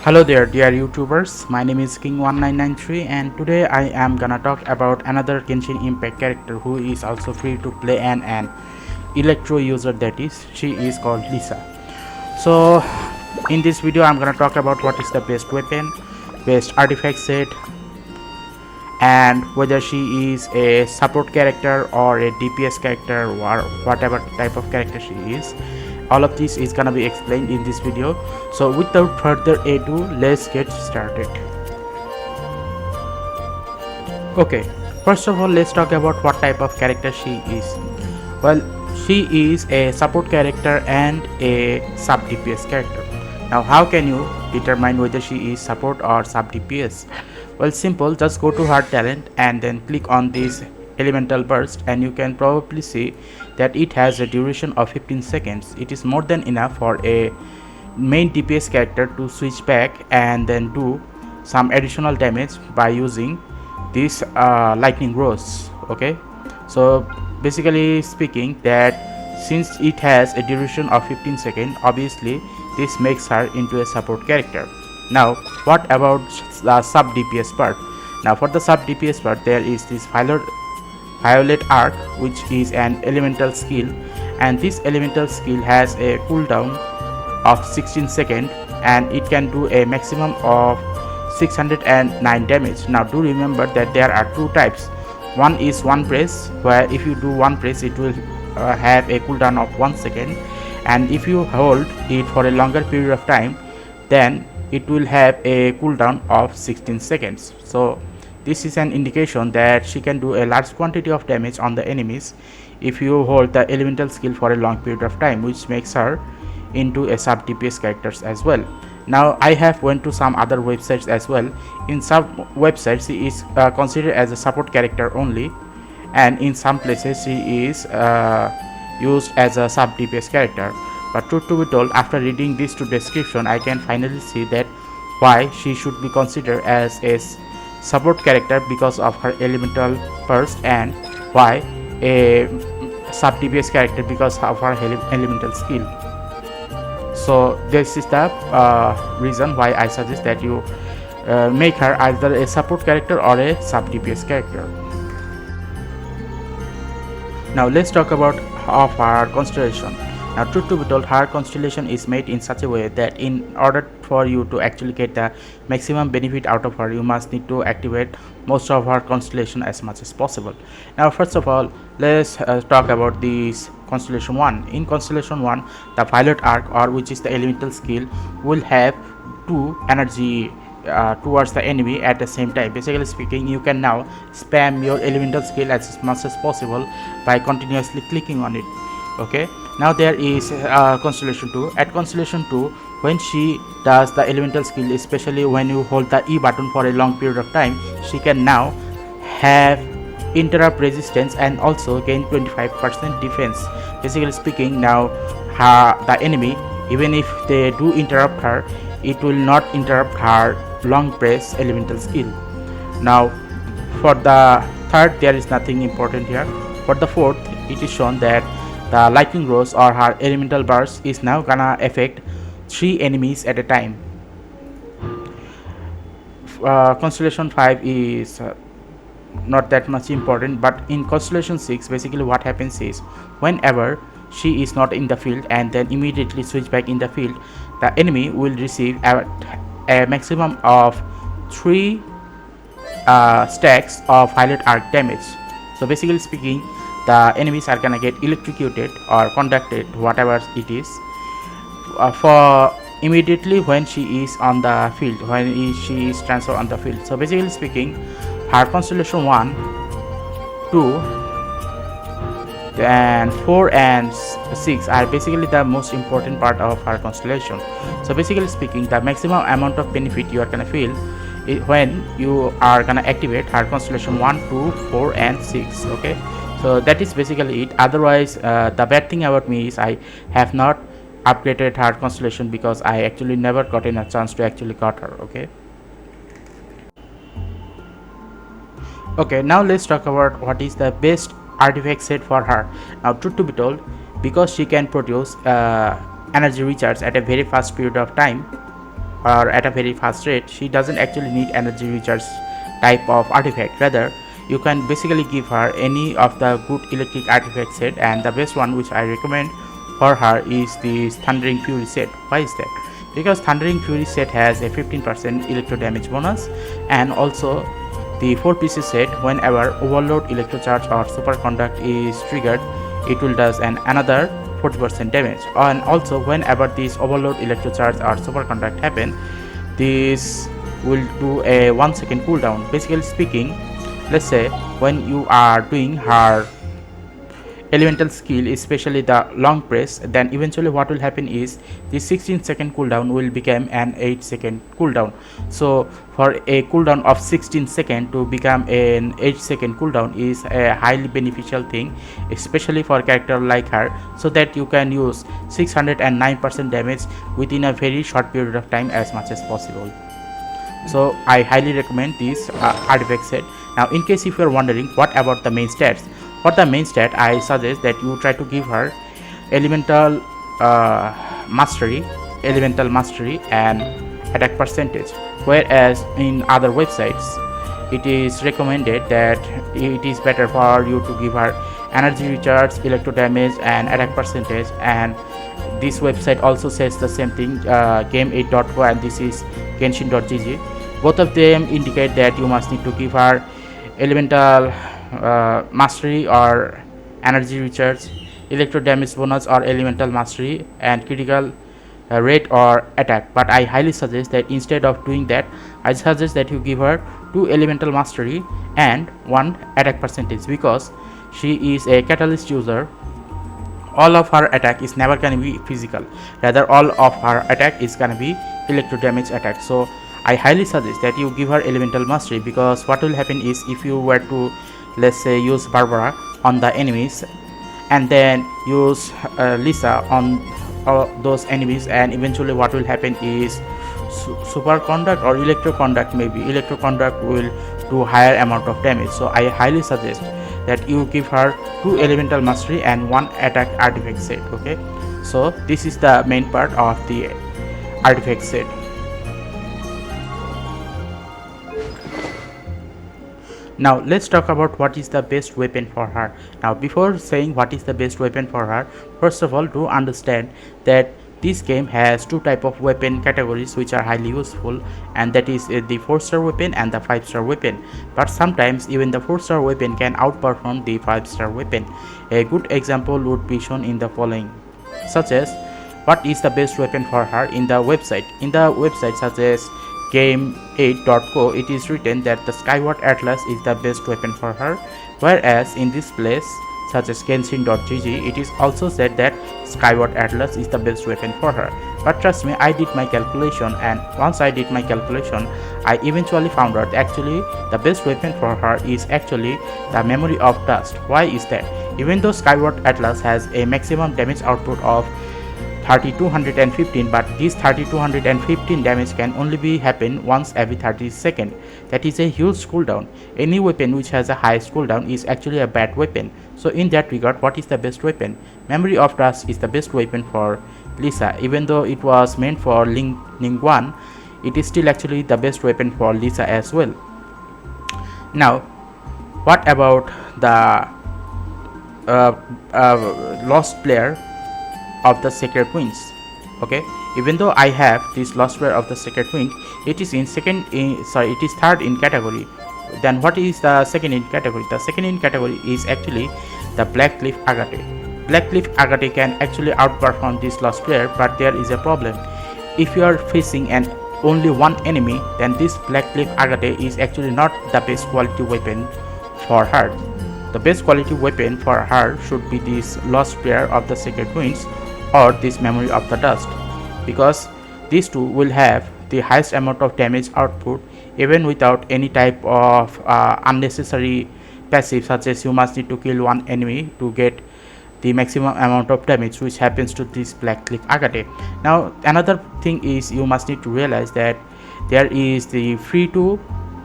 Hello there dear YouTubers, my name is King1993 and today I am gonna talk about another Genshin Impact character who is also free to play and an electro user, that is, she is called Lisa. So in this video I'm gonna talk about what is the best weapon, best artifact set, and whether she is a support character or a DPS character or whatever type of character she is. All of this is gonna be explained in this video. So without further ado, let's get started. Okay, first of all, let's talk about what type of character she is. Well, she is a support character and a sub DPS character. Now how can you determine whether she is support or sub DPS? Well, simple, just go to her talent and then click on this elemental burst and you can probably see that it has a duration of 15 seconds. It is more than enough for a main DPS character to switch back and then do some additional damage by using this lightning rose. Okay, so basically speaking, that since it has a duration of 15 seconds, obviously this makes her into a support character. Now what about the sub DPS part? Now for the sub DPS part, there is this Violet Arc, which is an elemental skill, and this elemental skill has a cooldown of 16 seconds and it can do a maximum of 609 damage. Now do remember that there are two types. One is one press, where if you do one press it will have a cooldown of 1 second, and if you hold it for a longer period of time then it will have a cooldown of 16 seconds. So this is an indication that she can do a large quantity of damage on the enemies if you hold the elemental skill for a long period of time, which makes her into a sub DPS characters as well. Now I have went to some other websites as well. In some websites she is considered as a support character only, and in some places she is used as a sub DPS character. But truth to be told, after reading these two description, I can finally see that why she should be considered as a support character because of her elemental burst, and why a sub DPS character because of her elemental skill. So this is the reason why I suggest that you make her either a support character or a sub DPS character. Now let's talk about her constellation. Now truth to be told, her constellation is made in such a way that in order for you to actually get the maximum benefit out of her, you must need to activate most of her constellation as much as possible. Now first of all, let's talk about this constellation 1. In constellation 1, the Violet Arc, or which is the elemental skill, will have 2 energy towards the enemy at the same time. Basically speaking, you can now spam your elemental skill as much as possible by continuously clicking on it. Okay, now there is constellation 2. At constellation 2, when she does the elemental skill, especially when you hold the E button for a long period of time, she can now have interrupt resistance and also gain 25% defense. Basically speaking, now the enemy, even if they do interrupt her, it will not interrupt her long press elemental skill. Now for the third, there is nothing important here. For the fourth, it is shown that the lightning rose or her elemental burst is now gonna affect 3 enemies at a time. Constellation 5 is not that much important, but in constellation 6, basically what happens is, whenever she is not in the field and then immediately switch back in the field, the enemy will receive a maximum of 3 stacks of Violet Arc damage. So basically speaking, the enemies are gonna get electrocuted or conducted, whatever it is, for immediately when she is on the field, when she is transferred on the field. So basically speaking, her constellation 1, 2 and 4 and 6 are basically the most important part of her constellation. So basically speaking, the maximum amount of benefit you are gonna feel when you are gonna activate her constellation 1, 2, 4 and 6. Okay, so that is basically it. Otherwise, the bad thing about me is I have not upgraded her constellation because I actually never gotten a chance to actually got her. Okay, now let's talk about what is the best artifact set for her. Now truth to be told, because she can produce energy recharge at a very fast period of time or at a very fast rate, she doesn't actually need energy recharge type of artifact. Rather, you can basically give her any of the good electric artifact set, and the best one which I recommend for her is this Thundering Fury set. Why is that? Because Thundering Fury set has a 15% electro damage bonus, and also the 4 pieces set, whenever Overload, Electrocharge or Superconduct is triggered, it will does another 40% damage. And also whenever this Overload, Electrocharge or Superconduct happen, this will do a 1 second cooldown. Basically speaking, let's say when you are doing her elemental skill, especially the long press, then eventually what will happen is the 16-second cooldown will become an 8-second cooldown. So for a cooldown of 16 seconds to become an 8-second cooldown is a highly beneficial thing, especially for a character like her, so that you can use 609% damage within a very short period of time as much as possible. So I highly recommend this artifact set. Now in case if you are wondering what about the main stats, for the main stat I suggest that you try to give her elemental mastery and attack percentage, whereas in other websites it is recommended that it is better for you to give her energy recharge, electro damage and attack percentage. And this website also says the same thing, game8.co, and this is Genshin.gg. Both of them indicate that you must need to give her elemental mastery or energy recharge, electro damage bonus or elemental mastery, and critical rate or attack. But I highly suggest that instead of doing that, I suggest that you give her 2 elemental mastery and 1 attack percentage, because she is a catalyst user. All of her attack is never gonna be physical, rather all of her attack is gonna be electro damage attack. So I highly suggest that you give her elemental mastery, because what will happen is if you were to, let's say, use Barbara on the enemies and then use Lisa on those enemies, and eventually what will happen is Superconduct or Electroconduct, maybe Electroconduct will do higher amount of damage. So I highly suggest that you give her 2 elemental mastery and 1 attack artifact set. Okay, so this is the main part of the artifact set. Now let's talk about what is the best weapon for her. Now before saying what is the best weapon for her, first of all do understand that this game has 2 type of weapon categories which are highly useful, and that is the 4-star weapon and the 5-star weapon. But sometimes even the 4-star weapon can outperform the 5-star weapon. A good example would be shown in the following, such as what is the best weapon for her in the website. In the website such as game8.co, it is written that the Skyward Atlas is the best weapon for her, whereas in this place such as Genshin.gg, it is also said that Skyward Atlas is the best weapon for her. But trust me, I did my calculation, and once I did my calculation, I eventually found out actually the best weapon for her is actually the Memory of Dust. Why is that? Even though Skyward Atlas has a maximum damage output of 3215, but this 3215 damage can only be happen once every 30 seconds. That is a huge cooldown. Any weapon which has a highest cooldown is actually a bad weapon. So in that regard, what is the best weapon? Memory of Trust is the best weapon for Lisa. Even though it was meant for Ning 1, it is still actually the best weapon for Lisa as well. Now what about the lost player of the Sacred Wings? Okay, even though I have this lost player of the Sacred Wing, it is in it is third in category. Then what is the second in category? The second in category is actually the Blackcliff Agate. Blackcliff Agate can actually outperform this lost player, but there is a problem. If you are facing only one enemy, then this Blackcliff Agate is actually not the best quality weapon for her. The best quality weapon for her should be this lost player of the Sacred Winds or this Memory of the Dust, because these two will have the highest amount of damage output even without any type of unnecessary passive, such as you must need to kill one enemy to get the maximum amount of damage, which happens to this Blackcliff Agate. Now another thing is you must need to realize that there is the free to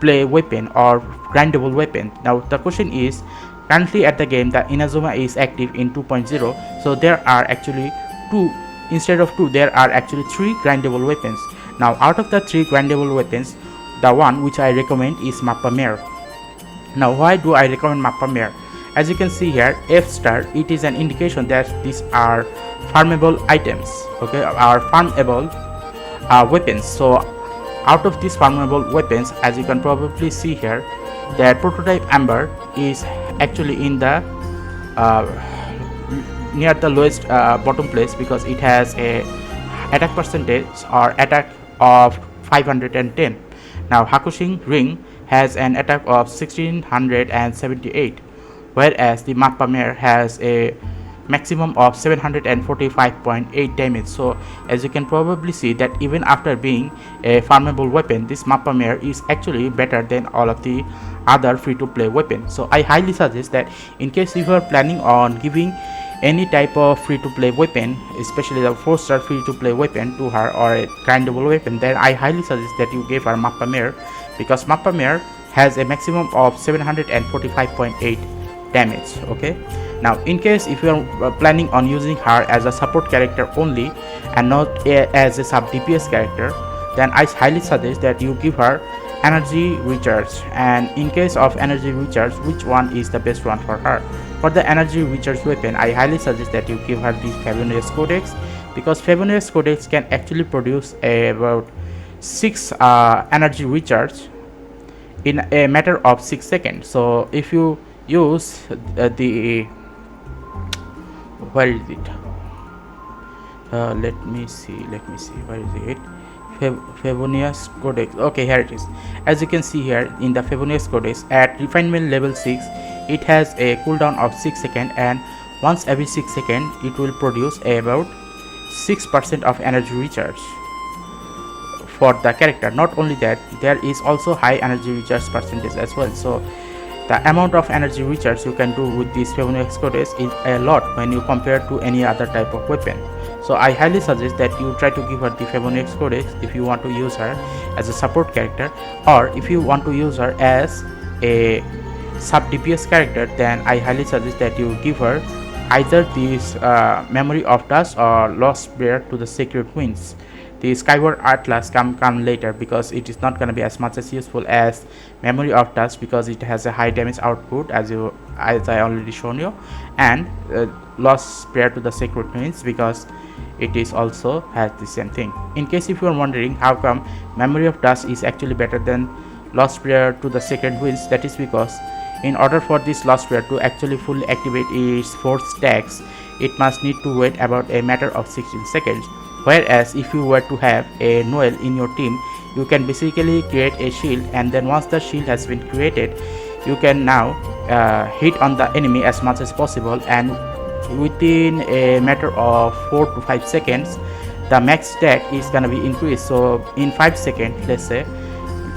play weapon or grindable weapon. Now the question is, currently at the game the Inazuma is active in 2.0, so there are actually 2 instead of 2 there are actually 3 grindable weapons. Now out of the 3 grindable weapons, the one which I recommend is Mappa Mare. Now why do I recommend Mappa Mare? As you can see here, F star, it is an indication that these are farmable items, okay, are farmable weapons. So out of these farmable weapons, as you can probably see here, that prototype Amber is actually in the near the lowest bottom place, because it has a attack percentage or attack of 510. Now Hakushin ring has an attack of 1678, whereas the Mappa Mare has a maximum of 745.8 damage. So as you can probably see that even after being a farmable weapon, this Mappa Mare is actually better than all of the other free-to-play weapons. So I highly suggest that in case if you are planning on giving any type of free-to-play weapon, especially the 4-star free-to-play weapon to her, or a grindable weapon, then I highly suggest that you give her Mappa Mare, because Mappa Mare has a maximum of 745.8 damage. Okay, now in case if you are planning on using her as a support character only and not as a sub DPS character, then I highly suggest that you give her energy recharge. And in case of energy recharge, which one is the best one for her? For the energy recharge weapon, I highly suggest that you give her the Favonius Codex, because Favonius Codex can actually produce about 6 energy recharge in a matter of 6 seconds. So if you use the where is it? Let me see, where is it? Favonius Codex. Okay, here it is. As you can see here in the Favonius Codex, at refinement level 6, it has a cooldown of 6 seconds, and once every 6 seconds it will produce about 6% of energy recharge for the character. Not only that, there is also high energy recharge percentage as well. So the amount of energy recharge you can do with this Favonius Codex is a lot when you compare to any other type of weapon. So I highly suggest that you try to give her the Favonius Codex if you want to use her as a support character, or if you want to use her as a sub DPS character, then I highly suggest that you give her either this Memory of Dust or Lost Prayer to the Sacred Winds. The Skyward Atlas come later, because it is not going to be as much as useful as Memory of Dust, because it has a high damage output as I already shown you, and Lost Prayer to the Sacred Winds, because it is also has the same thing. In case if you are wondering how come Memory of Dust is actually better than Lost Prayer to the Sacred Winds, that is because in order for this Lost Prayer to actually fully activate its 4 stacks, it must need to wait about a matter of 16 seconds. Whereas if you were to have a Noel in your team, you can basically create a shield, and then once the shield has been created, you can now hit on the enemy as much as possible, and within a matter of 4 to 5 seconds the max stack is gonna be increased. So in 5 seconds, let's say,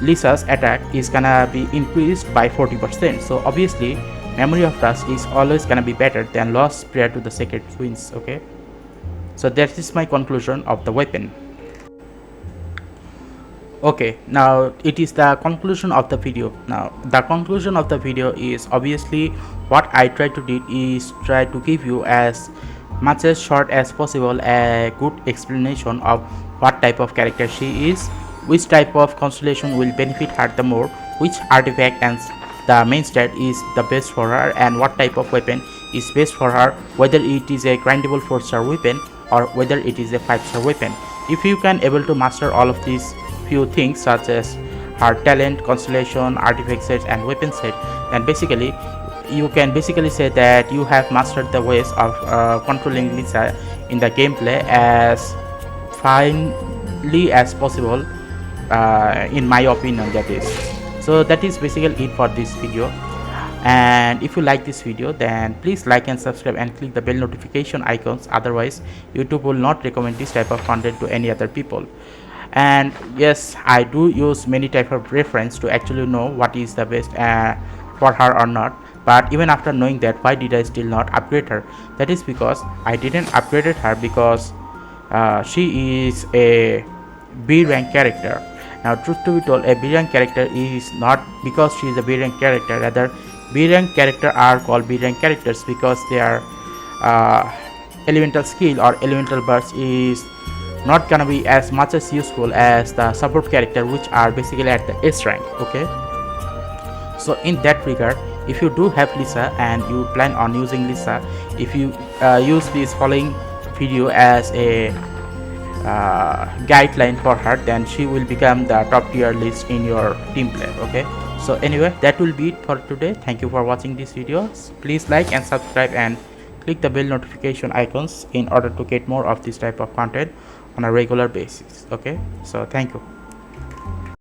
Lisa's attack is gonna be increased by 40%. So obviously Memory of Dust is always gonna be better than Lost Prayer to the Sacred Winds. Okay, so that is my conclusion of the weapon. Okay, now it is the conclusion of the video. Now the conclusion of the video is obviously what I try to do is try to give you as much as short as possible a good explanation of what type of character she is, which type of constellation will benefit her the more, which artifact and the main stat is the best for her, and what type of weapon is best for her, whether it is a grindable 4-star weapon or whether it is a 5-star weapon. If you can able to master all of these few things, such as her talent, constellation, artifact sets and weapon set, then basically you can basically say that you have mastered the ways of controlling Lisa in the gameplay as finely as possible, in my opinion, that is. So that is basically it for this video, and if you like this video, then please like and subscribe and click the bell notification icons, otherwise YouTube will not recommend this type of content to any other people. And yes, I do use many type of reference to actually know what is the best for her or not, but even after knowing that, why did I still not upgrade her? That is because I didn't upgrade her because she is a B rank character. Now truth to be told, a B rank character is not because she is a B rank character, rather B rank character are called B rank characters because they are elemental skill or elemental burst is not gonna be as much as useful as the support character, which are basically at the S rank. Okay, so in that regard, if you do have Lisa and you plan on using Lisa, if you use this following video as a guideline for her, then she will become the top tier list in your team play. Okay, so anyway, that will be it for today. Thank you for watching this video. Please like and subscribe and click the bell notification icons in order to get more of this type of content on a regular basis. Okay, so thank you.